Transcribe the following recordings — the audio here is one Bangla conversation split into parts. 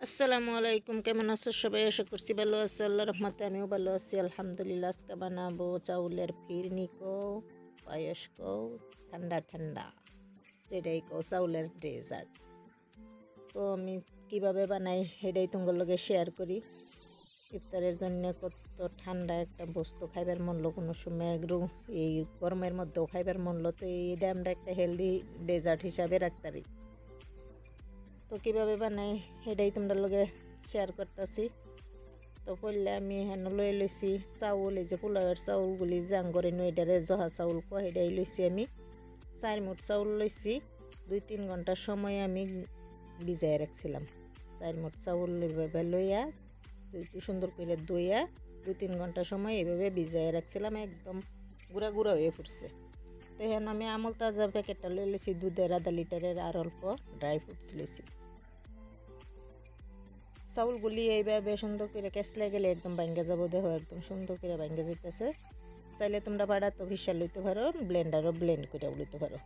আসসালামু আলাইকুম, কেমন আছো সবাই? আশা করছি ভালো আছো। আল্লাহ রহমতে আমিও ভালো আছি আলহামদুলিল্লাহ। আজকে বানাবো চাউলের ফিরনি কো পায়েস কো ঠান্ডা ঠান্ডা, যেটাই কো চাউলের ডেজার্ট। তো আমি কিভাবে বানাই সেটাই তোমার লগে শেয়ার করি। ইফতারের জন্য কত ঠান্ডা একটা বস্তু খাইবার মনলো, কোনো সময় একটু এই গরমের মধ্যেও খাইবার মনলো, তো এইটা আমরা একটা হেলদি ডেজার্ট হিসাবে রাখতারি। তো কীভাবে বানাই সেটাই তোমরা লগে শেয়ার করতেছি। তো পড়লে আমি হেন লই লইছি চাউল, এই যে পোলাওয়ের চাউলগুলি জাঙ্গরে নইডারে জহা চাউল কয় সেটাই লইছি আমি 4 মুঠ চাউল লইছি। 2-3 ঘন্টা সময় আমি ভিজাই রাখছিলাম। 4 মুঠ চাউল এভাবে লইয়া সুন্দর করে ধুইয়া 2-3 ঘন্টা সময় এভাবে ভিজাই রাখছিলাম, একদম গুঁড়া গুঁড়া হয়ে ফুটছে। তো এখন আমি আমল তাজা প্যাকেটটা লই লইছি দুধের 1/2 লিটারের, আর অল্প ড্রাই ফ্রুটস লইছি। চাউলগুলি এইভাবে সুন্দর করে কেসলে গেলে একদম ভাঙ্গা যাবো, দেখো একদম সুন্দর করে ভাঙ্গা যেতেছে। চাইলে তোমরা বাড়া তো ভিসার লইতে পারো, ব্লেন্ডারও ব্লেন্ড করে লইতে পারো।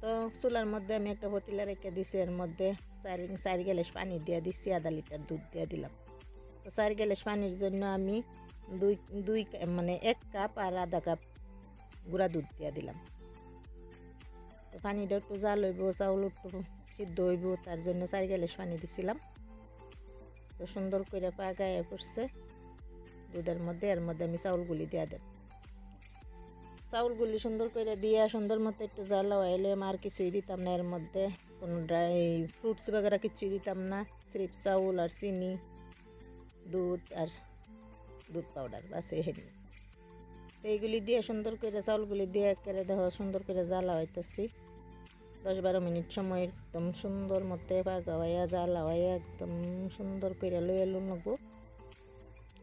তো চুলার মধ্যে আমি একটা পতিলা রেখে দিছি, এর মধ্যে 4 গ্লাস পানি দিয়ে দিছি, 1/2 লিটার দুধ দিয়ে দিলাম। তো 4 গ্লাস পানির জন্য আমি দুই মানে 1 কাপ আর 1/2 কাপ গুঁড়া দুধ দিয়ে দিলাম। তো পানিটা একটু জাল হইব, চাউল একটু সিদ্ধ হইব, তার জন্য 4 গ্লাস পানি দিছিলাম। তো সুন্দর করে পাকায় পড়ছে দুধের মধ্যে, এর মধ্যে আমি চাউলগুলি দিয়ে দেব। চাউলগুলি সুন্দর করে দিয়া সুন্দর মতো একটু জ্বালা হইলে আর কিছুই দিতাম না, এর মধ্যে কোনো ড্রাই ফ্রুটস বগেরা কিছুই দিতাম না, সিরিপ চাউল আর চিনি, দুধ আর দুধ পাউডার, বাস হেডি। তো এইগুলি দিয়ে সুন্দর করে চাউলগুলি দিয়ে একেবারে দেখো সুন্দর করে জ্বালা হইতেছি। 10-12 মিনিট সময় একদম সুন্দর মতো পাকা হইয়া জ্বালা হইয়া একদম সুন্দর করে লইয়া নেবো,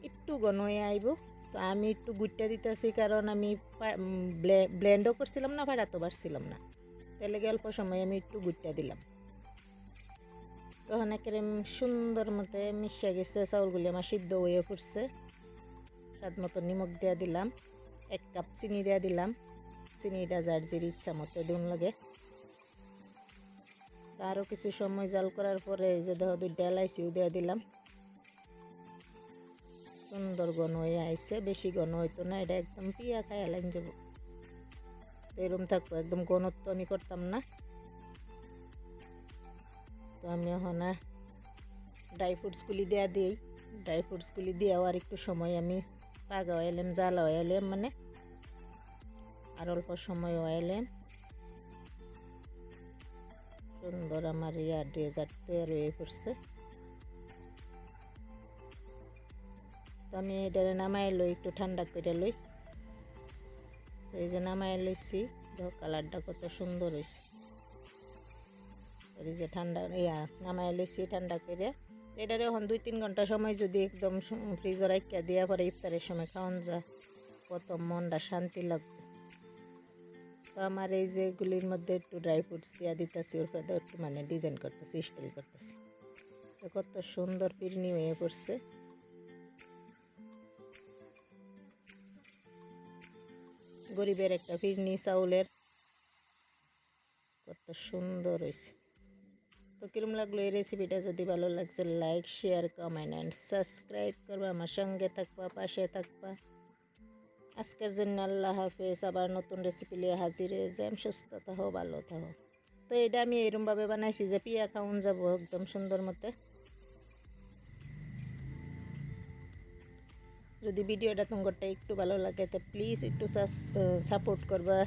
একটু ঘন হয়ে আইব। তো আমি একটু গুটটা দিতেছি, কারণ আমি ব্লেন্ডও করছিলাম না, ফাটাতে পারছিলাম না, তাহলে অল্প সময় আমি একটু গুটটা দিলাম। তখন একেবারে সুন্দর মতো মিশে গেছে, চাউলগুলি আমার সিদ্ধ হয়ে পড়ছে। স্বাদ মতো নিমখ দিয়ে দিলাম, 1 কাপ চিনি দিয়ে দিলাম। চিনিটা যার যে ইচ্ছা মতো দিন লাগে। আরও কিছু সময় জাল করার পরে এই যে দেখো 2টা এলাইচিও দিয়ে দিলাম। সুন্দর ঘন হয়ে আইসে, বেশি ঘন হইতো না, এটা একদম পিয়া খায় লাইন যাব। তো এরম থাকবো, একদম ঘনত্ব আমি করতাম না। তো আমি এখন ড্রাই ফ্রুটসগুলি দেওয়া দিই। ড্রাই ফ্রুটসগুলি দিয়েও আর একটু সময় আমি পাগা হইলাম, জ্বালা হইলাম, মানে আর অল্প সময় হইলাম। সুন্দর আমার ডেজার্ট তৈরি হয়ে পড়ছে। তো আমি এটা নামাই লই, একটু ঠান্ডা করে লই। তো এই যে নামাই লইছি, দেখো কালারটা কত সুন্দর হয়েছে। এই যে ঠান্ডা নামাই লইছি ঠান্ডা করে। এটারে এখন 2-3 ঘন্টা সময় যদি একদম ফ্রিজে রাখিয়া দেওয়া পরে ইফতারের সময় খাওয়ান যায়, কত মনটা শান্তি লাগবে। তো আমার এই যে এগুলির মধ্যে একটু ড্রাই ফ্রুটস দিয়া দিতেছি, ওর পরে একটু মানে ডিজাইন করতেছি, স্টাইল করতেছি। তো কত সুন্দর পিরনি হয়ে পড়ছে। গরিবের একটা ফিরনি চাউলের, কত সুন্দর হয়েছে। তো কিরম লাগলো এই রেসিপিটা? যদি ভালো লাগছে like, share, comment and subscribe করবা, আমার সঙ্গে থাকবা, পাশে থাকবা। আজকের জন্য আল্লাহ হাফেজ। আবার নতুন রেসিপি নিয়ে হাজির হয়ে যাই। সুস্থ থাকো, ভালো থাকো। তো এটা আমি এরমভাবে বানাইছি যে পিয়া খাওয়ান যাবো একদম সুন্দর মতে। যদি ভিডিওটা তোমারটা একটু ভালো লাগে তো প্লিজ একটু সাপোর্ট করবা,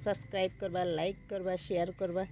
সাবস্ক্রাইব করবা, লাইক করবা, শেয়ার করবা।